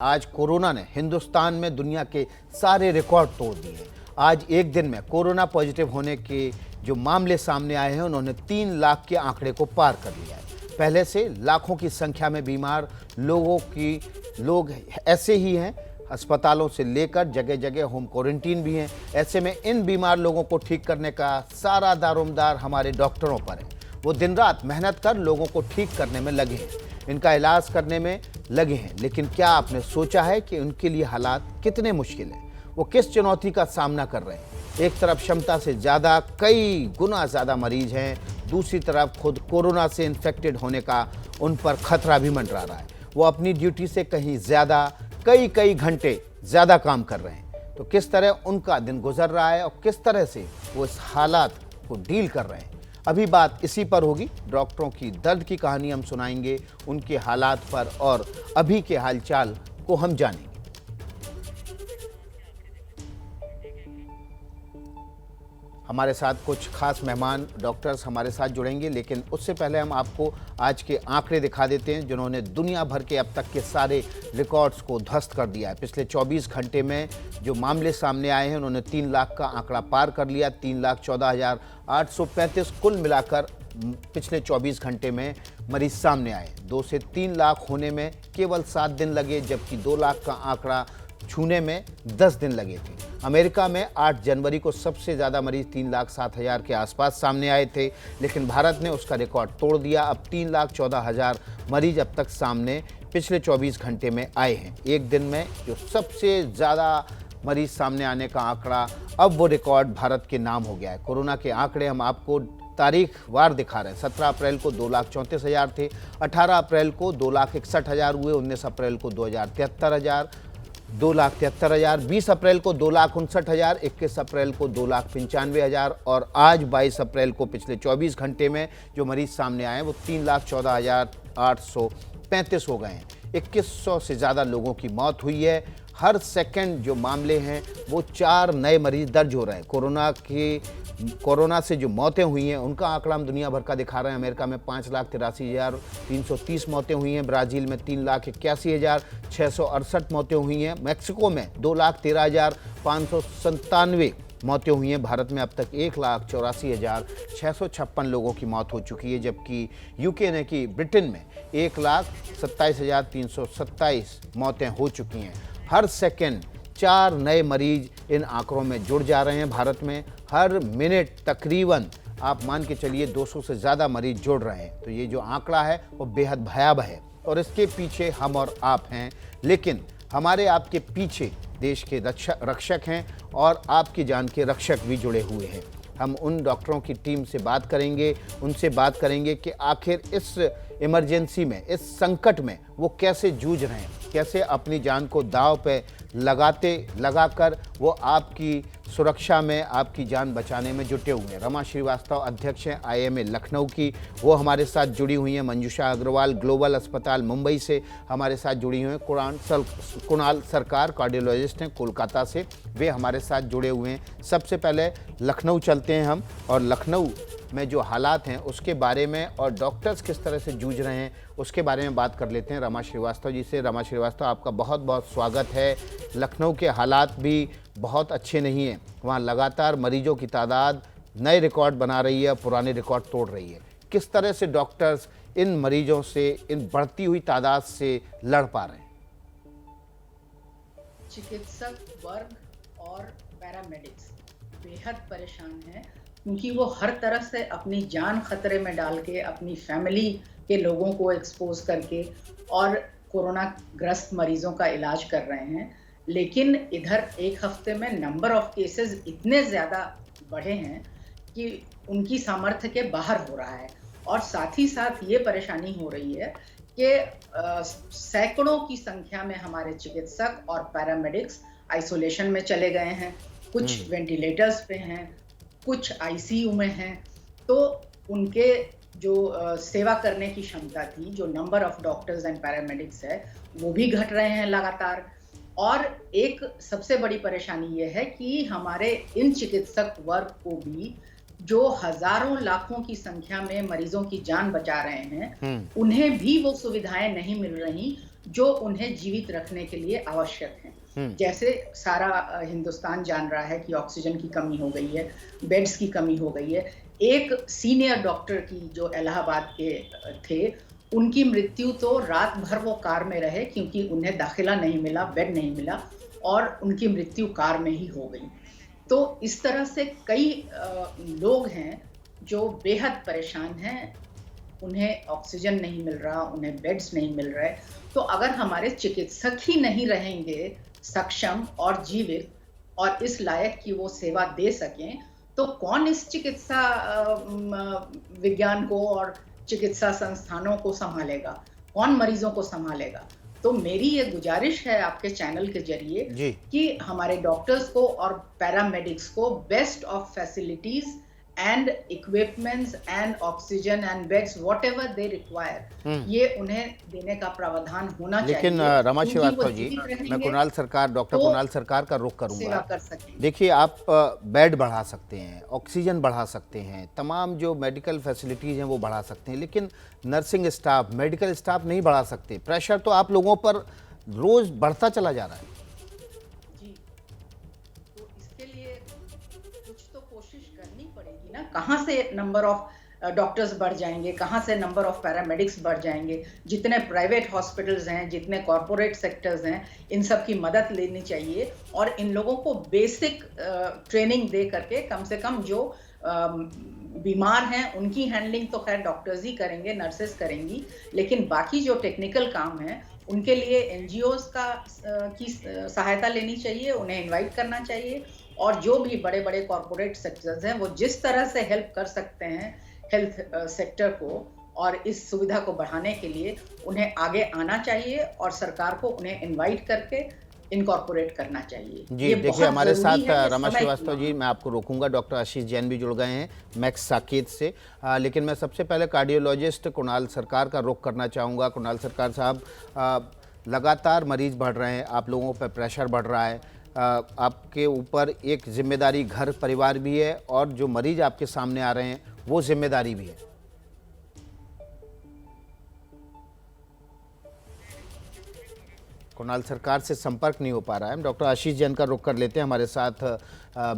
आज कोरोना ने हिंदुस्तान में दुनिया के सारे रिकॉर्ड तोड़ दिए। आज एक दिन में कोरोना पॉजिटिव होने के जो मामले सामने आए हैं उन्होंने 3 लाख के आंकड़े को पार कर लिया है। पहले से लाखों की संख्या में बीमार लोग ऐसे ही हैं, अस्पतालों से लेकर जगह जगह होम क्वारंटीन भी हैं। ऐसे में इन बीमार लोगों को ठीक करने का सारा दारोमदार हमारे डॉक्टरों पर है। वो दिन रात मेहनत कर लोगों को ठीक करने में लगे हैं, इनका इलाज करने में लगे हैं। लेकिन क्या आपने सोचा है कि उनके लिए हालात कितने मुश्किल हैं? वो किस चुनौती का सामना कर रहे हैं? एक तरफ क्षमता से ज़्यादा कई गुना ज़्यादा मरीज हैं, दूसरी तरफ खुद कोरोना से इन्फेक्टेड होने का उन पर खतरा भी मंडरा रहा है। वो अपनी ड्यूटी से कहीं ज़्यादा कई घंटे ज़्यादा काम कर रहे हैं। तो किस तरह उनका दिन गुजर रहा है और किस तरह से वो इस हालात को डील कर रहे हैं, अभी बात इसी पर होगी। डॉक्टरों की दर्द की कहानी हम सुनाएंगे, उनके हालात पर और अभी के हालचाल को हम जानेंगे। हमारे साथ कुछ खास मेहमान डॉक्टर्स हमारे साथ जुड़ेंगे, लेकिन उससे पहले हम आपको आज के आंकड़े दिखा देते हैं जिन्होंने दुनिया भर के अब तक के सारे रिकॉर्ड्स को ध्वस्त कर दिया है। पिछले 24 घंटे में जो मामले सामने आए हैं उन्होंने 3 लाख का आंकड़ा पार कर लिया। 3,14,835 कुल मिलाकर पिछले 24 घंटे में मरीज सामने आए। 2 से 3 लाख होने में केवल 7 दिन लगे, जबकि 2 लाख का आंकड़ा छूने में 10 दिन लगे थे। अमेरिका में 8 जनवरी को सबसे ज़्यादा मरीज 3,07,000 के आसपास सामने आए थे, लेकिन भारत ने उसका रिकॉर्ड तोड़ दिया। अब 3,14,000 मरीज अब तक सामने पिछले 24 घंटे में आए हैं। एक दिन में जो सबसे ज़्यादा मरीज सामने आने का आंकड़ा, अब वो रिकॉर्ड भारत के नाम हो गया है। कोरोना के आंकड़े हम आपको तारीख वार दिखा रहे हैं। 17 अप्रैल को 2,34,000 थे, 18 अप्रैल को 2,61,000 हुए, 19 अप्रैल को 2,73,000, 2,73,000, 20 अप्रैल को 2,59,000, 21 अप्रैल को 2,95,000 और आज 22 अप्रैल को पिछले 24 घंटे में जो मरीज सामने आए हैं वो 3,14,835 हो गए हैं। 2,100 से ज़्यादा लोगों की मौत हुई है। हर सेकंड जो मामले हैं वो 4 नए मरीज दर्ज हो रहे हैं। कोरोना से जो मौतें हुई हैं उनका आंकड़ा हम दुनिया भर का दिखा रहे हैं। अमेरिका में 5,83,330 मौतें हुई हैं, ब्राज़ील में 3,81,668 मौतें हुई हैं, मैक्सिको में 2,13,597 मौतें हुई हैं। भारत में अब तक 1,84,656 लोगों की मौत हो चुकी है, जबकि यूके ने कि ब्रिटेन में 1,27,327 मौतें हो चुकी हैं। हर सेकेंड 4 नए मरीज इन आंकड़ों में जुड़ जा रहे हैं। भारत में हर मिनट तकरीबन आप मान के चलिए 200 से ज़्यादा मरीज जुड़ रहे हैं। तो ये जो आंकड़ा है वो बेहद भयावह है और इसके पीछे हम और आप हैं, लेकिन हमारे आपके पीछे देश के रक्षक हैं और आपकी जान के रक्षक भी जुड़े हुए हैं। हम उन डॉक्टरों की टीम से बात करेंगे, उनसे बात करेंगे कि आखिर इस इमरजेंसी में, इस संकट में वो कैसे जूझ रहे हैं, कैसे अपनी जान को दांव पे लगाकर वो आपकी सुरक्षा में, आपकी जान बचाने में जुटे हुए हैं। रमा श्रीवास्तव अध्यक्ष हैं IMA लखनऊ की, वो हमारे साथ जुड़ी हुई हैं। मंजूषा अग्रवाल ग्लोबल अस्पताल मुंबई से हमारे साथ जुड़ी हुई हैं। कुणाल सरकार कार्डियोलॉजिस्ट हैं कोलकाता से, वे हमारे साथ जुड़े हुए हैं। सबसे पहले लखनऊ चलते हैं हम और लखनऊ में जो हालात हैं उसके बारे में और डॉक्टर्स किस तरह से जूझ रहे हैं उसके बारे में बात कर लेते हैं रमा श्रीवास्तव जी से। रमा श्रीवास्तव, आपका बहुत बहुत स्वागत है। लखनऊ के हालात भी बहुत अच्छे नहीं हैं, वहाँ लगातार मरीजों की तादाद नए रिकॉर्ड बना रही है, पुराने रिकॉर्ड तोड़ रही है। किस तरह से डॉक्टर्स इन मरीजों से, इन बढ़ती हुई तादाद से लड़ पा रहे हैं? चिकित्सक वर्ग और पैरामेडिक्स बेहद परेशान हैं, क्योंकि वो हर तरह से अपनी जान खतरे में डाल के, अपनी फैमिली के लोगों को एक्सपोज करके और कोरोना ग्रस्त मरीजों का इलाज कर रहे हैं। लेकिन इधर एक हफ्ते में नंबर ऑफ केसेस इतने ज़्यादा बढ़े हैं कि उनकी सामर्थ्य के बाहर हो रहा है। और साथ ही साथ ये परेशानी हो रही है कि सैकड़ों की संख्या में हमारे चिकित्सक और पैरामेडिक्स आइसोलेशन में चले गए हैं, कुछ वेंटिलेटर्स पे हैं, कुछ ICU में हैं। तो उनके जो सेवा करने की क्षमता थी, जो number of doctors and paramedics है, वो भी घट रहे हैं लगातार। और एक सबसे बड़ी परेशानी ये है कि हमारे इन चिकित्सक वर्ग को भी, जो हजारों लाखों की संख्या में मरीजों की जान बचा रहे हैं, उन्हें भी वो सुविधाएं नहीं मिल रही जो उन्हें जीवित रखने के लिए आवश्यक हैं। जैसे सारा हिंदुस्तान जान रहा है कि ऑक्सीजन की कमी हो गई है, बेड्स की कमी हो गई है। एक सीनियर डॉक्टर की जो इलाहाबाद के थे, उनकी मृत्यु तो रात भर वो कार में रहे क्योंकि उन्हें दाखिला नहीं मिला, बेड नहीं मिला और उनकी मृत्यु कार में ही हो गई। तो इस तरह से कई लोग हैं जो बेहद परेशान हैं, उन्हें ऑक्सीजन नहीं मिल रहा, उन्हें बेड्स नहीं मिल रहे। तो अगर हमारे चिकित्सक ही नहीं रहेंगे सक्षम और जीवित और इस लायक कि वो सेवा दे सकें, तो कौन इस चिकित्सा विज्ञान को और चिकित्सा संस्थानों को संभालेगा? कौन मरीजों को संभालेगा? तो मेरी ये गुजारिश है आपके चैनल के जरिए कि हमारे डॉक्टर्स को और पैरामेडिक्स को best of facilities and equipments and oxygen and beds whatever they require ये उन्हें देने का प्रावधान होना चाहिए। लेकिन रमा श्रीवास्तव जी, मैं कुणाल सरकार, डॉक्टर कुणाल सरकार का रुख करूंगा। देखिए, आप बेड बढ़ा सकते हैं, ऑक्सीजन बढ़ा सकते हैं, तमाम जो मेडिकल फैसिलिटीज़ हैं वो बढ़ा सकते हैं, लेकिन नर्सिंग स्टाफ, मेडिकल स्टाफ नहीं बढ़ा सकते। प्रेशर तो आप लोगों पर रोज़ बढ़ता चला जा रहा है। कहाँ से नंबर ऑफ डॉक्टर्स बढ़ जाएंगे, कहाँ से नंबर ऑफ पैरामेडिक्स बढ़ जाएंगे? जितने प्राइवेट हॉस्पिटल्स हैं, जितने कॉरपोरेट सेक्टर्स हैं, इन सब की मदद लेनी चाहिए और इन लोगों को बेसिक ट्रेनिंग दे करके कम से कम जो बीमार हैं उनकी हैंडलिंग तो खैर डॉक्टर्स ही करेंगे, नर्सेस करेंगी, लेकिन बाकी जो टेक्निकल काम है उनके लिए एनजीओज की सहायता लेनी चाहिए, उन्हें इन्वाइट करना चाहिए और जो भी बड़े बड़े कॉरपोरेट सेक्टर्स हैं वो जिस तरह से हेल्प कर सकते हैं हेल्थ सेक्टर को और इस सुविधा को बढ़ाने के लिए, उन्हें आगे आना चाहिए और सरकार को उन्हें इनवाइट करके इनकॉर्पोरेट करना चाहिए। जी देखिए, हमारे साथ रमा श्रीवास्तव जी, मैं आपको रोकूंगा, डॉक्टर आशीष जैन भी जुड़ गए हैं मैक्स साकेत से, लेकिन मैं सबसे पहले कार्डियोलॉजिस्ट कुणाल सरकार का रुख करना चाहूँगा। कुणाल सरकार साहब, लगातार मरीज बढ़ रहे हैं, आप लोगों पर प्रेशर बढ़ रहा है, आपके ऊपर एक जिम्मेदारी घर परिवार भी है और जो मरीज आपके सामने आ रहे हैं वो जिम्मेदारी भी है। कुणाल सरकार से संपर्क नहीं हो पा रहा है। हम डॉक्टर आशीष जैन का रुख कर लेते हैं। हमारे साथ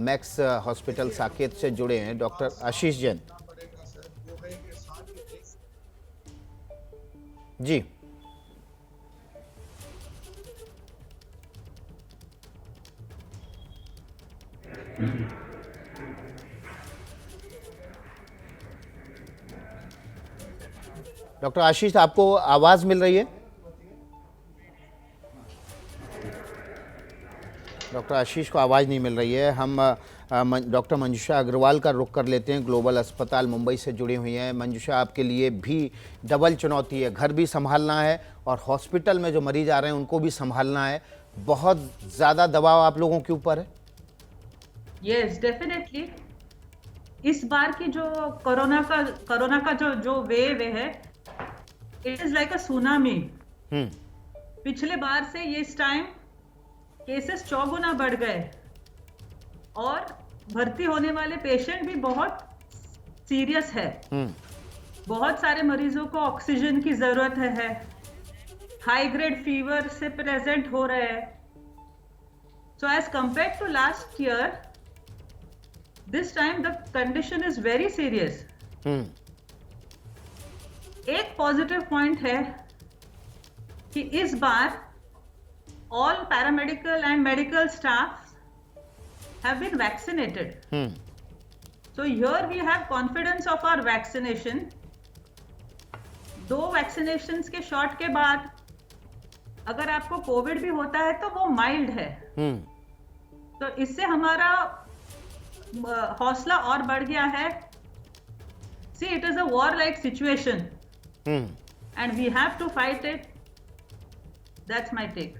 मैक्स हॉस्पिटल साकेत से जुड़े हैं डॉक्टर आशीष जैन जी। डॉक्टर आशीष, आपको आवाज मिल रही है? डॉक्टर आशीष को आवाज़ नहीं मिल रही है। हम डॉक्टर मंजुषा अग्रवाल का रुख कर लेते हैं, ग्लोबल अस्पताल मुंबई से जुड़ी हुई हैं। मंजुषा, आपके लिए भी डबल चुनौती है, घर भी संभालना है और हॉस्पिटल में जो मरीज आ रहे हैं उनको भी संभालना है। बहुत ज़्यादा दबाव आप लोगों के ऊपर है। Yes, definitely. इस बार की जो कोरोना का जो वेव है, it is like a tsunami. पिछले बार से ये इस टाइम केसेस 4 गुना बढ़ गए और भर्ती होने वाले पेशेंट भी बहुत सीरियस है। बहुत सारे मरीजों को ऑक्सीजन की जरूरत है, हाई ग्रेड फीवर से प्रेजेंट हो रहे हैं। So as compare to last year, this time the condition is very serious. एक पॉजिटिव पॉइंट है कि इस बार all paramedical and medical staff have been vaccinated. So here we have confidence of our vaccination. 2 vaccinations के shot के बाद अगर आपको कोविड भी होता है तो वो माइल्ड है। तो इससे हमारा हौसला और बढ़ गया है। See, it is a war-like situation and we have to fight it. That's my take.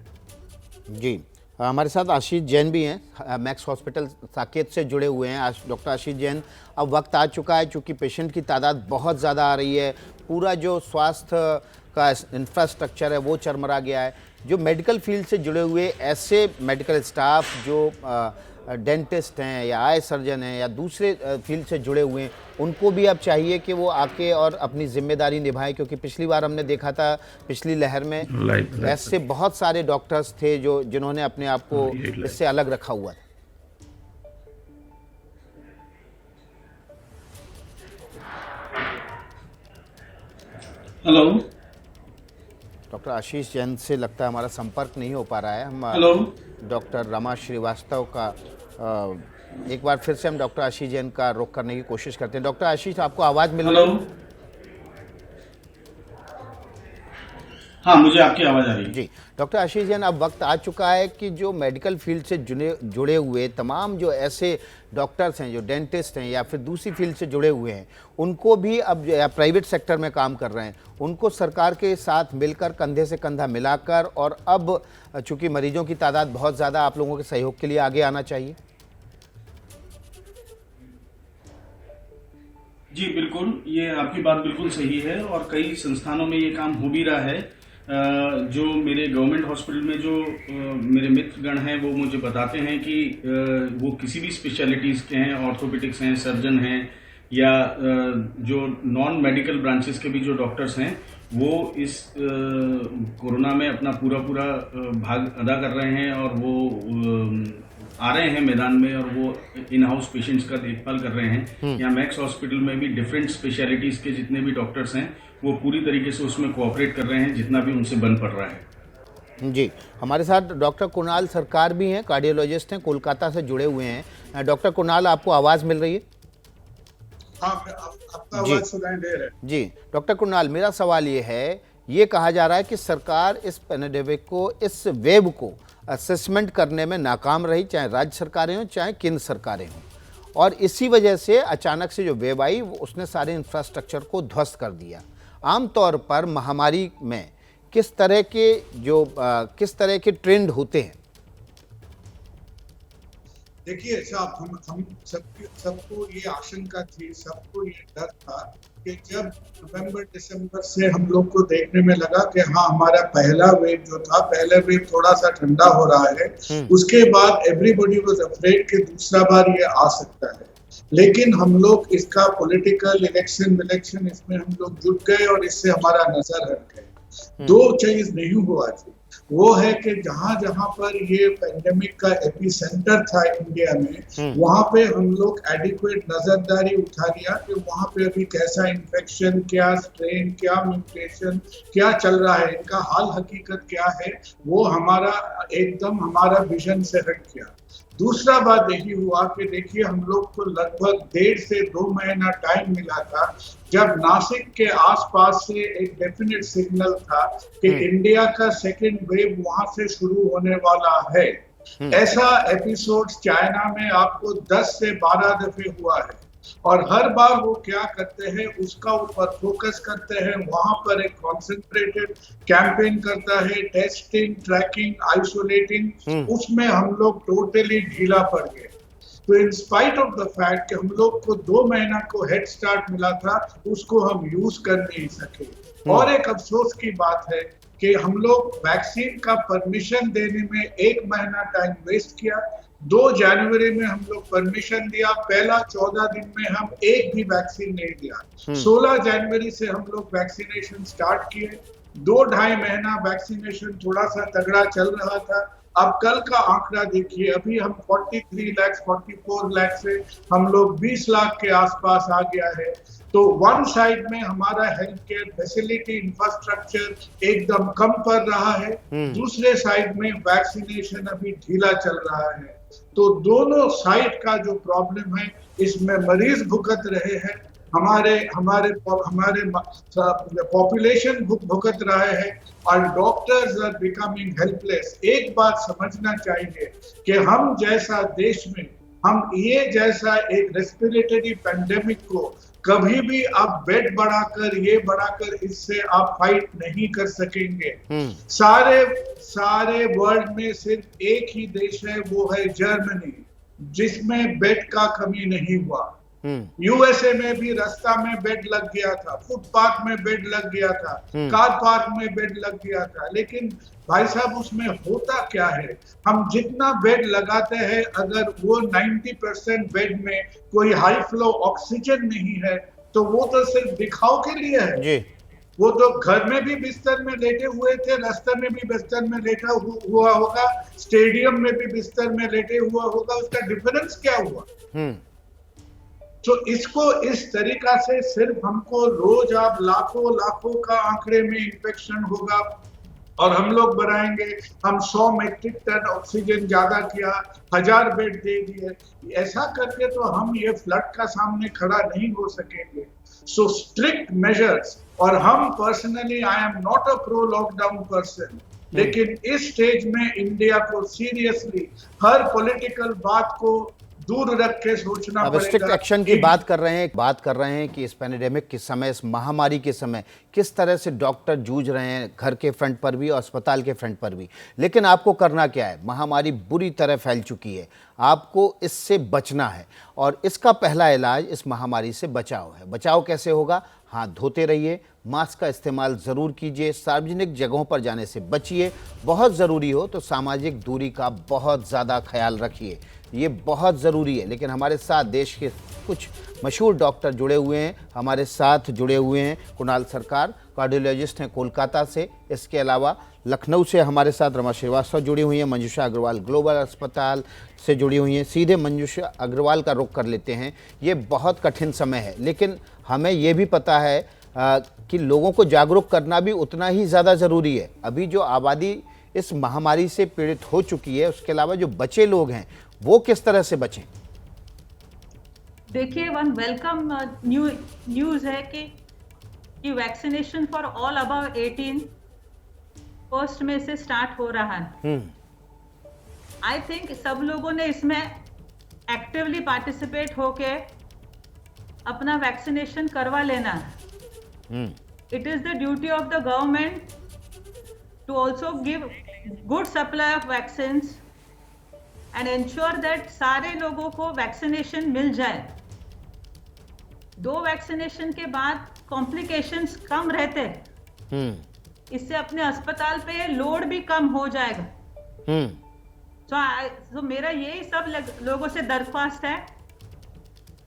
जी, हमारे साथ आशीष जैन भी हैं, मैक्स हॉस्पिटल साकेत से जुड़े हुए हैं। डॉक्टर आशीष जैन, अब वक्त आ चुका है, चूँकि पेशेंट की तादाद बहुत ज़्यादा आ रही है, पूरा जो स्वास्थ्य का इंफ्रास्ट्रक्चर है वो चरमरा गया है। जो मेडिकल फील्ड से जुड़े हुए ऐसे मेडिकल स्टाफ जो डेंटिस्ट हैं या आई सर्जन हैं या दूसरे फील्ड से जुड़े हुए हैं, उनको भी अब चाहिए कि वो आके और अपनी जिम्मेदारी निभाएं, क्योंकि पिछली बार हमने देखा था, पिछली लहर में ऐसे बहुत सारे डॉक्टर्स थे जिन्होंने अपने आप को इससे अलग रखा हुआ था। हेलो डॉक्टर आशीष जैन से लगता है हमारा संपर्क नहीं हो पा रहा है। हम हेलो डॉक्टर रमा श्रीवास्तव का एक बार फिर से हम डॉक्टर आशीष जैन का रुख करने की कोशिश करते हैं। डॉक्टर आशीष, आपको आवाज़ मिल रही है? हेलो, हाँ मुझे आपकी आवाज़ आ रही है। जी डॉक्टर आशीष जैन, अब वक्त आ चुका है कि जो मेडिकल फील्ड से जुड़े हुए तमाम जो ऐसे डॉक्टर्स हैं, जो डेंटिस्ट हैं या फिर दूसरी फील्ड से जुड़े हुए हैं, उनको भी अब या प्राइवेट सेक्टर में काम कर रहे हैं, उनको सरकार के साथ मिलकर कंधे से कंधा मिलाकर, और अब चूंकि मरीजों की तादाद बहुत ज़्यादा, आप लोगों के सहयोग के लिए आगे आना चाहिए। जी बिल्कुल, ये आपकी बात बिल्कुल सही है और कई संस्थानों में ये काम हो भी रहा है। जो मेरे गवर्नमेंट हॉस्पिटल में जो मेरे मित्रगण हैं वो मुझे बताते हैं कि वो किसी भी स्पेशलिटीज़ के हैं, ऑर्थोपेडिक्स हैं, सर्जन हैं या जो नॉन मेडिकल ब्रांचेस के भी जो डॉक्टर्स हैं, वो इस कोरोना में अपना पूरा भाग अदा कर रहे हैं और वो आ रहे हैं मैदान में और वो इन हाउस पेशेंट्स का देखभाल कर रहे हैं। यहाँ मैक्स हॉस्पिटल में भी डिफरेंट स्पेशलिटीज के जितने भी डॉक्टर्स हैं वो पूरी तरीके से उसमें कोऑपरेट कर रहे हैं जितना भी उनसे बन पड़ रहा है। जी, हमारे साथ डॉक्टर कुणाल सरकार भी हैं, कार्डियोलॉजिस्ट हैं, कोलकाता से जुड़े हुए हैं। डॉक्टर कुणाल, आपको आवाज़ मिल रही है? हाँ, आपका आवाज़ सुनाई दे रहा है। जी डॉक्टर कुणाल, मेरा सवाल ये है, ये कहा जा रहा है कि सरकार इस पैंडेमिक को, इस वेव को असेसमेंट करने में नाकाम रही, चाहे राज्य सरकारें हों चाहे केंद्र सरकारें हों, और इसी वजह से अचानक से जो वेव आई उसने सारे इंफ्रास्ट्रक्चर को ध्वस्त कर दिया। आमतौर पर महामारी में किस तरह के ट्रेंड होते हैं? देखिए साहब, हम सबको ये आशंका थी, सबको ये डर था कि जब नवंबर दिसंबर से हम लोग को देखने में लगा कि हाँ हमारा पहला वेव जो था, पहला वेव थोड़ा सा ठंडा हो रहा है, उसके बाद एवरीबॉडी वाज अफ्रेड कि दूसरा बार ये आ सकता है। लेकिन हम लोग इसका पॉलिटिकल इलेक्शन इसमें हम लोग जुट गए और इससे हमारा नजर हट गए। दो चीज नहीं हुआ थी, वो है कि जहां जहां पर ये पेंडेमिक का एपिसेंटर था इंडिया में, वहां पे हम लोग एडिक्वेट नजरदारी उठा लिया कि वहां पे अभी कैसा इन्फेक्शन, क्या स्ट्रेन, क्या म्यूटेशन, क्या चल रहा है, इनका हाल हकीकत क्या है, वो हमारा विजन से हट गया। दूसरा बात यही हुआ कि देखिए हम लोग को लगभग 1.5 से 2 महीना टाइम मिला था, जब नासिक के आसपास से एक डेफिनेट सिग्नल था कि इंडिया का सेकेंड वेव वहां से शुरू होने वाला है। ऐसा एपिसोड चाइना में आपको 10 से 12 दफे हुआ है और हर बार वो क्या करते हैं, उसका ऊपर फोकस करते हैं, वहां पर एक कॉन्सेंट्रेटेड कैंपेन करता है, टेस्टिंग, ट्रैकिंग, आइसोलेटिंग, उसमें हम लोग टोटली ढीला पड़ गए। तो in spite of the fact कि हम लोग को 2 महीना को हेड स्टार्ट मिला था, उसको हम यूज कर नहीं सके। और एक अफसोस की बात है कि हम लोग वैक्सीन का परमिशन देने में 1 महीना टाइम वेस्ट किया। 2 जनवरी में हम लोग परमिशन दिया, पहला 14 दिन में हम एक भी वैक्सीन नहीं दिया। 16 जनवरी से हम लोग वैक्सीनेशन स्टार्ट किए। 2-2.5 महीना वैक्सीनेशन थोड़ा सा तगड़ा चल रहा था। अब कल का आंकड़ा देखिए, अभी हम 43 लाख 44 लाख से हम लोग 20 लाख के आसपास आ गया है। तो वन साइड में हमारा हेल्थ केयर फैसिलिटी इंफ्रास्ट्रक्चर एकदम कम पड़ रहा है, दूसरे साइड में वैक्सीनेशन अभी ढीला चल रहा है। तो दोनों साइड का जो प्रॉब्लम है, इसमें मरीज भुगत रहे हैं, हमारे पॉपुलेशन भुगत रहे हैं और डॉक्टर्स आर बिकमिंग हेल्पलेस। एक बात समझना चाहिए कि हम जैसा देश में, हम ये जैसा एक रेस्पिरेटरी पेंडेमिक को कभी भी आप बेड बढ़ाकर इससे आप फाइट नहीं कर सकेंगे। सारे वर्ल्ड में सिर्फ एक ही देश है, वो है जर्मनी, जिसमें बेड का कमी नहीं हुआ। यूएसए में भी रास्ता में बेड लग गया था, फुटपाथ में बेड लग गया था, कार पार्क में बेड लग गया था। लेकिन भाई साहब उसमें होता क्या है, हम जितना बेड लगाते हैं अगर वो 90% बेड में कोई हाई फ्लो ऑक्सीजन नहीं है तो वो तो सिर्फ दिखाव के लिए है जी। वो तो घर में भी बिस्तर में लेटे हुए थे, रास्ते में भी बिस्तर में लेटा हुआ होगा, स्टेडियम में भी बिस्तर में लेटे हुआ होगा, उसका डिफरेंस क्या हुआ? तो इसको इस तरीका से सिर्फ हमको रोज आप लाखों लाखों का आंकड़े में इंफेक्शन होगा और हम लोग बढ़ाएंगे, हम 100 मेट्रिक टन ऑक्सीजन ज्यादा किया, 1000 बेड दे दिए, ऐसा करके तो हम ये फ्लड का सामने खड़ा नहीं हो सकेंगे। सो स्ट्रिक्ट मेजर्स, और हम personally I am not a pro lockdown person, लेकिन इस स्टेज में इंडिया को सीरियसली हर पॉलिटिकल बात को दूर रख के सोचना अब पड़ेगा। स्ट्रिक्ट एक्शन की बात कर रहे हैं कि इस पैंडेमिक के समय, इस महामारी के समय किस तरह से डॉक्टर जूझ रहे हैं, घर के फ्रंट पर भी और अस्पताल के फ्रंट पर भी। लेकिन आपको करना क्या है? महामारी बुरी तरह फैल चुकी है, आपको इससे बचना है और इसका पहला इलाज इस महामारी से बचाव है। बचाव कैसे होगा? हाथ धोते रहिए, मास्क का इस्तेमाल ज़रूर कीजिए, सार्वजनिक जगहों पर जाने से बचिए, बहुत ज़रूरी हो तो सामाजिक दूरी का बहुत ज़्यादा ख्याल रखिए, ये बहुत ज़रूरी है। लेकिन हमारे साथ देश के कुछ मशहूर डॉक्टर जुड़े हुए हैं, हमारे साथ जुड़े हुए हैं। कुणाल सरकार कार्डियोलॉजिस्ट हैं कोलकाता से, इसके अलावा लखनऊ से हमारे साथ रमा श्रीवास्तव जुड़ी हुई हैं, मंजूषा अग्रवाल ग्लोबल अस्पताल से जुड़ी हुई हैं। सीधे मंजूषा अग्रवाल का रुख कर लेते हैं। ये बहुत कठिन समय है, लेकिन हमें ये भी पता है कि लोगों को जागरूक करना भी उतना ही ज़्यादा ज़रूरी है। अभी जो आबादी इस महामारी से पीड़ित हो चुकी है, उसके अलावा जो बचे लोग हैं वो किस तरह से बचें? देखिए, वन वेलकम न्यूज़ है कि vaccination for all above 18 first में से स्टार्ट हो रहा है। आई थिंक सब लोगों ने इसमें एक्टिवली पार्टिसिपेट होके अपना वैक्सीनेशन करवा लेना है। It is the duty of the government to also give good supply of vaccine and ensure that सारे लोगों को वैक्सीनेशन मिल जाए। 2 वैक्सीनेशन के बाद कॉम्प्लिकेशंस कम रहते हैं, इससे अपने अस्पताल पे लोड भी कम हो जाएगा। तो मेरा यही सब लोगों से दरख्वास्त है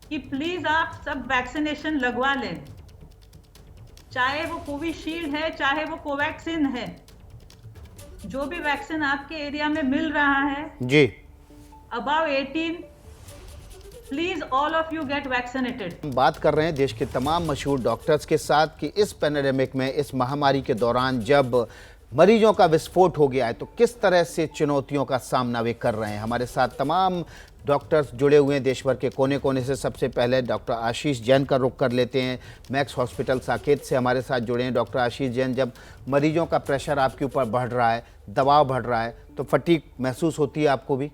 कि प्लीज आप सब वैक्सीनेशन लगवा लें, चाहे वो कोविशील्ड है, चाहे वो कोवैक्सीन है, जो भी वैक्सीन आपके एरिया में मिल रहा है जी, above 18, please all of you get vaccinated. हम बात कर रहे हैं देश के तमाम मशहूर डॉक्टर्स के साथ कि इस पैंडेमिक में, इस महामारी के दौरान जब मरीजों का विस्फोट हो गया है तो किस तरह से चुनौतियों का सामना वे कर रहे हैं। हमारे साथ तमाम डॉक्टर्स जुड़े हुए हैं देश भर के कोने कोने से। सबसे पहले डॉक्टर आशीष जैन का रुख कर लेते हैं, मैक्स हॉस्पिटल साकेत से हमारे साथ जुड़े हैं। डॉक्टर आशीष जैन, जब मरीजों का प्रेशर आपके ऊपर बढ़ रहा है, दबाव बढ़ रहा है, तो फटीग महसूस होती है आपको भी?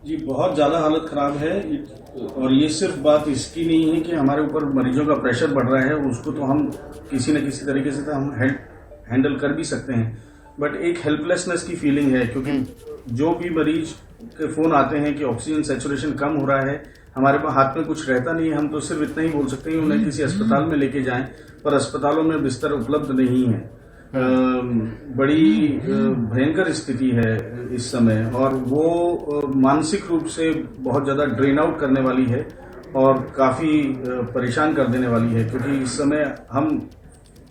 जी, बहुत ज़्यादा हालत ख़राब है। और ये सिर्फ बात इसकी नहीं है कि हमारे ऊपर मरीजों का प्रेशर बढ़ रहा है, उसको तो हम किसी न किसी तरीके से तो हम हैंडल कर भी सकते हैं, बट एक हेल्पलेसनेस की फीलिंग है, क्योंकि जो भी मरीज के फ़ोन आते हैं कि ऑक्सीजन सैचुरेशन कम हो रहा है, हमारे पास हाथ में कुछ रहता नहीं है। हम तो सिर्फ इतना ही बोल सकते हैं उन्हें किसी अस्पताल में लेके जाएं, पर अस्पतालों में बिस्तर उपलब्ध नहीं है। बड़ी भयंकर स्थिति है इस समय, और वो मानसिक रूप से बहुत ज़्यादा ड्रेन आउट करने वाली है और काफ़ी परेशान कर देने वाली है, क्योंकि इस समय हम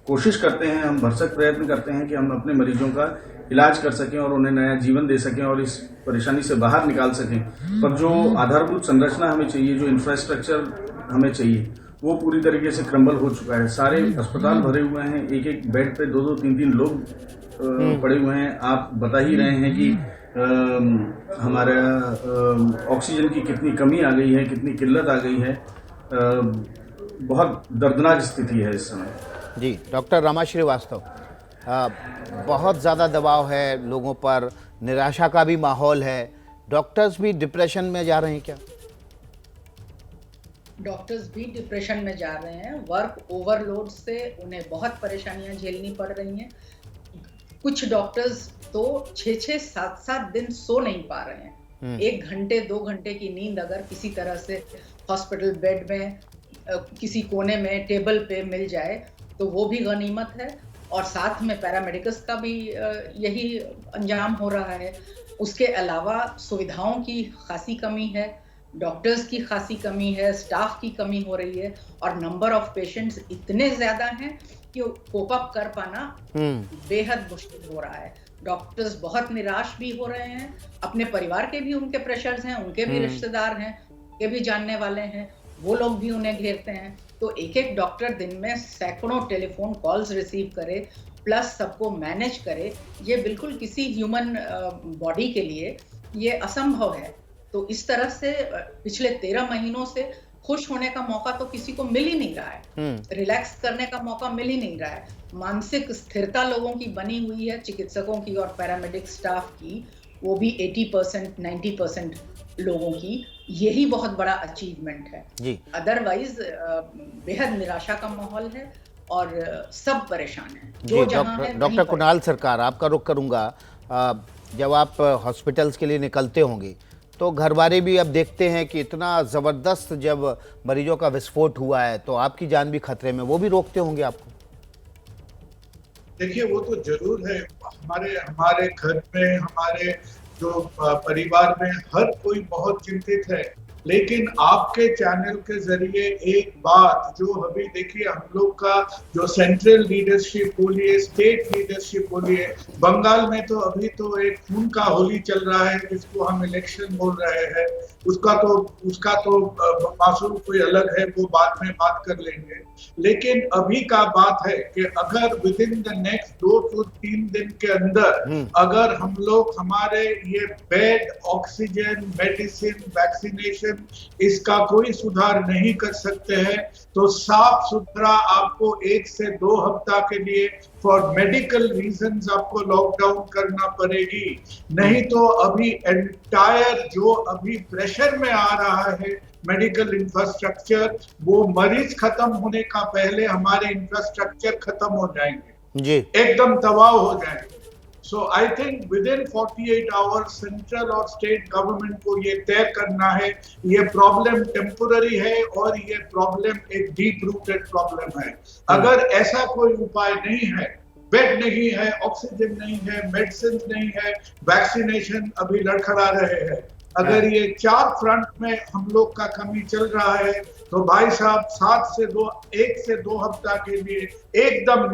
कोशिश करते हैं, हम भरसक प्रयत्न करते हैं कि हम अपने मरीजों का इलाज कर सकें और उन्हें नया जीवन दे सकें और इस परेशानी से बाहर निकाल सकें। पर जो आधारभूत संरचना हमें चाहिए, जो इंफ्रास्ट्रक्चर हमें चाहिए, वो पूरी तरीके से क्रम्बल हो चुका है। सारे अस्पताल भरे हुए हैं, एक एक बेड पे 2-2, 3-3 लोग पड़े हुए हैं। आप बता ही रहे हैं कि हमारा ऑक्सीजन की कितनी कमी आ गई है, कितनी किल्लत आ गई है। बहुत दर्दनाक स्थिति है इस समय। जी, डॉक्टर रमा श्रीवास्तव, बहुत ज़्यादा दबाव है लोगों पर, निराशा का भी माहौल है, डॉक्टर्स भी डिप्रेशन में जा रहे हैं क्या? डॉक्टर्स भी डिप्रेशन में जा रहे हैं। वर्क ओवरलोड से उन्हें बहुत परेशानियां झेलनी पड़ रही हैं। कुछ डॉक्टर्स तो 6-6, 7-7 दिन सो नहीं पा रहे हैं। 1 घंटे 2 घंटे की नींद अगर किसी तरह से हॉस्पिटल बेड में किसी कोने में टेबल पे मिल जाए तो वो भी गनीमत है। और साथ में पैरामेडिकल्स का भी यही अंजाम हो रहा है। उसके अलावा सुविधाओं की खासी कमी है, डॉक्टर्स की खासी कमी है, स्टाफ की कमी हो रही है और नंबर ऑफ पेशेंट्स इतने ज्यादा हैं कि कोप अप कर पाना बेहद मुश्किल हो रहा है। डॉक्टर्स बहुत निराश भी हो रहे हैं, अपने परिवार के भी उनके प्रेशर्स हैं, उनके भी रिश्तेदार हैं, उनके भी जानने वाले हैं, वो लोग भी उन्हें घेरते हैं। तो एक एक डॉक्टर दिन में सैकड़ों टेलीफोन कॉल्स रिसीव करे प्लस सबको मैनेज करे, ये बिल्कुल किसी ह्यूमन बॉडी के लिए ये असंभव है। तो इस तरह से पिछले 13 महीनों से खुश होने का मौका तो किसी को मिल ही नहीं रहा है, रिलैक्स करने का मौका मिल ही नहीं रहा है। मानसिक स्थिरता लोगों की बनी हुई है, चिकित्सकों की और पैरामेडिक स्टाफ की, वो भी 80% 90% लोगों की, यही बहुत बड़ा अचीवमेंट है जी। अदरवाइज बेहद निराशा का माहौल है और सब परेशान हैं जो जहां है। डॉक्टर कुणाल सरकार, आपका रुख करूंगा। जब आप हॉस्पिटल्स के लिए निकलते होंगे तो घर वाले भी अब देखते हैं कि इतना ज़बरदस्त जब मरीजों का विस्फोट हुआ है तो आपकी जान भी खतरे में, वो भी रोकते होंगे आपको? देखिए, वो तो जरूर है। हमारे घर में, हमारे जो परिवार में हर कोई बहुत चिंतित है। लेकिन आपके चैनल के जरिए एक बात जो अभी देखिए, हम लोग का जो सेंट्रल लीडरशिप बोलिए, स्टेट लीडरशिप बोलिए, बंगाल में तो अभी तो एक खून का होली चल रहा है जिसको हम इलेक्शन बोल रहे हैं। उसका तो मासूम कोई अलग है, वो बाद में बात कर लेंगे। लेकिन अभी का बात है कि अगर विद इन द नेक्स्ट 2 से 3 दिन के अंदर अगर हम लोग हमारे ये बेड, ऑक्सीजन, मेडिसिन, वैक्सीनेशन, इसका कोई सुधार नहीं कर सकते हैं तो साफ सुथरा आपको 1 से 2 हफ्ता के लिए फॉर मेडिकल रीजंस आपको लॉकडाउन करना पड़ेगी। नहीं तो अभी एंटायर जो अभी प्रेशर में आ रहा है मेडिकल इंफ्रास्ट्रक्चर, वो मरीज खत्म होने का पहले हमारे इंफ्रास्ट्रक्चर खत्म हो जाएंगे जी, एकदम तबाह हो जाएंगे। So I think within 48 hours central और स्टेट गवर्नमेंट को ये तय करना है, ये प्रॉब्लम टेम्पोररी है और ये प्रॉब्लम एक डीप रूटेड प्रॉब्लम है। अगर ऐसा कोई उपाय नहीं है, बेड नहीं है, ऑक्सीजन नहीं है, मेडिसिन नहीं है, वैक्सीनेशन अभी लड़खड़ा रहे हैं, अगर ये 4 फ्रंट में हम लोग का कमी चल रहा है तो भाई साहब 1 से 2 हफ्ता के लिए एकदम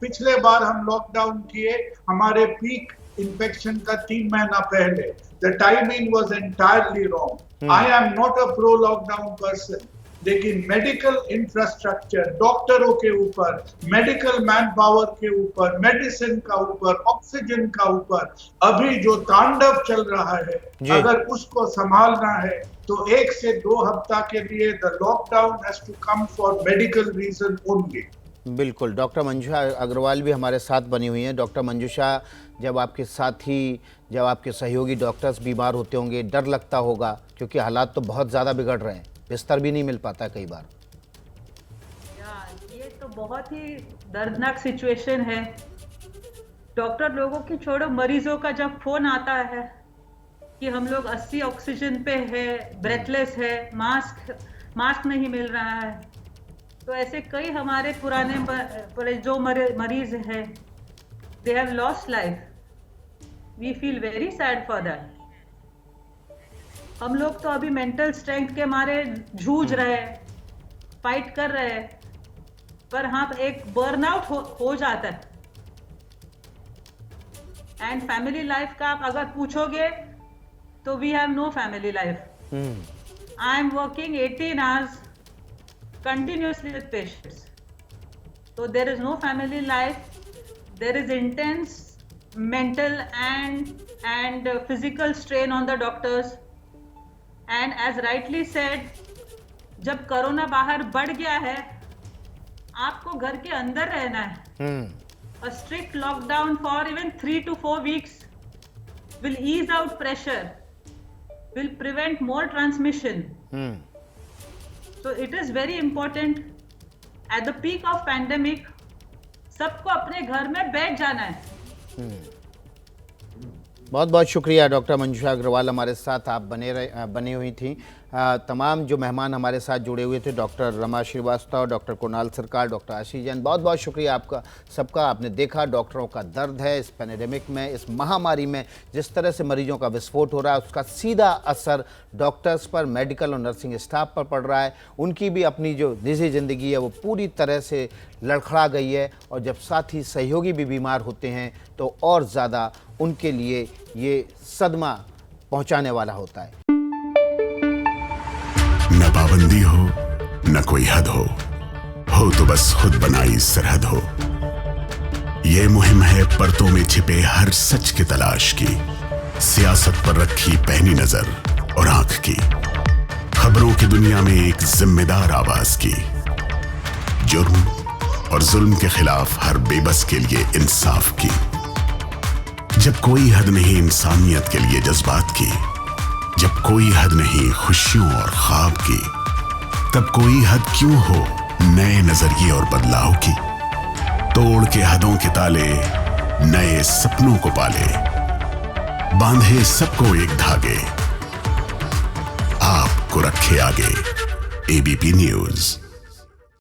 पिछले बार हम लॉकडाउन किए हमारे पीक इन्फेक्शन का 3 महीना पहले। The timing was entirely wrong. I am not a pro lockdown person, लेकिन मेडिकल इंफ्रास्ट्रक्चर, डॉक्टरों के ऊपर, मेडिकल मैन पावर के ऊपर, मेडिसिन का ऊपर, ऑक्सीजन का ऊपर अभी जो तांडव चल रहा है, अगर उसको संभालना है तो 1 से 2 हफ्ता के लिए the lockdown has to come for medical reason only. बिल्कुल। डॉक्टर मंजूषा अग्रवाल भी हमारे साथ बनी हुई हैं। डॉक्टर मंजूषा, जब आपके साथी, जब आपके सहयोगी डॉक्टर्स बीमार होते होंगे, डर लगता होगा क्योंकि हालात तो बहुत ज़्यादा बिगड़ रहे हैं, बिस्तर भी नहीं मिल पाता कई बार। ये तो बहुत ही दर्दनाक सिचुएशन है। डॉक्टर लोगों की छोड़ो, मरीजों का जब फोन आता है कि हम लोग 80 ऑक्सीजन पे है, ब्रेथलेस है, मास्क नहीं मिल रहा है, तो ऐसे कई हमारे पुराने जो मरीज हैं, they have lost life. We feel very sad for that. हम लोग तो अभी मेंटल स्ट्रेंथ के मारे जूझ रहे हैं, फाइट कर रहे हैं, पर हाँ एक बर्नआउट हो जाता है। एंड फैमिली लाइफ का आप अगर पूछोगे तो we have no family life. I am working 18 hours continuously with patients, so there is no family life. There is intense mental and physical strain on the doctors. And as rightly said, जब corona बाहर बढ़ गया है, आपको घर के अंदर रहना है। A strict lockdown for even 3 to 4 weeks will ease out pressure, will prevent more transmission. So it is very important at the peak of pandemic, सबको अपने घर में बैठ जाना है। बहुत बहुत शुक्रिया डॉक्टर मंजूषा अग्रवाल, हमारे साथ आप बनी हुई थी। तमाम जो मेहमान हमारे साथ जुड़े हुए थे, डॉक्टर रमा श्रीवास्तव, डॉक्टर कुणाल सरकार, डॉक्टर आशीष जैन, बहुत बहुत शुक्रिया आपका सबका। आपने देखा डॉक्टरों का दर्द है इस पैंडेमिक में, इस महामारी में जिस तरह से मरीजों का विस्फोट हो रहा है, उसका सीधा असर डॉक्टर्स पर, मेडिकल और नर्सिंग स्टाफ पर पड़ रहा है। उनकी भी अपनी जो निजी ज़िंदगी है वो पूरी तरह से लड़खड़ा गई है, और जब साथी सहयोगी भी बीमार होते हैं तो और ज़्यादा उनके लिए ये सदमा पहुंचाने वाला होता है। न पाबंदी हो न कोई हद हो तो बस खुद बनाई सरहद हो। ये मुहिम है परतों में छिपे हर सच की तलाश की, सियासत पर रखी पैनी नजर और आंख की, खबरों की दुनिया में एक जिम्मेदार आवाज की, जुर्म और जुल्म के खिलाफ हर बेबस के लिए इंसाफ की। जब कोई हद नहीं इंसानियत के लिए जज्बात की, जब कोई हद नहीं खुशियों और ख्वाब की, तब कोई हद क्यों हो नए नजरिए और बदलाव की। तोड़ के हदों के ताले, नए सपनों को पाले, बांधे सबको एक धागे, आपको रखे आगे एबीपी न्यूज।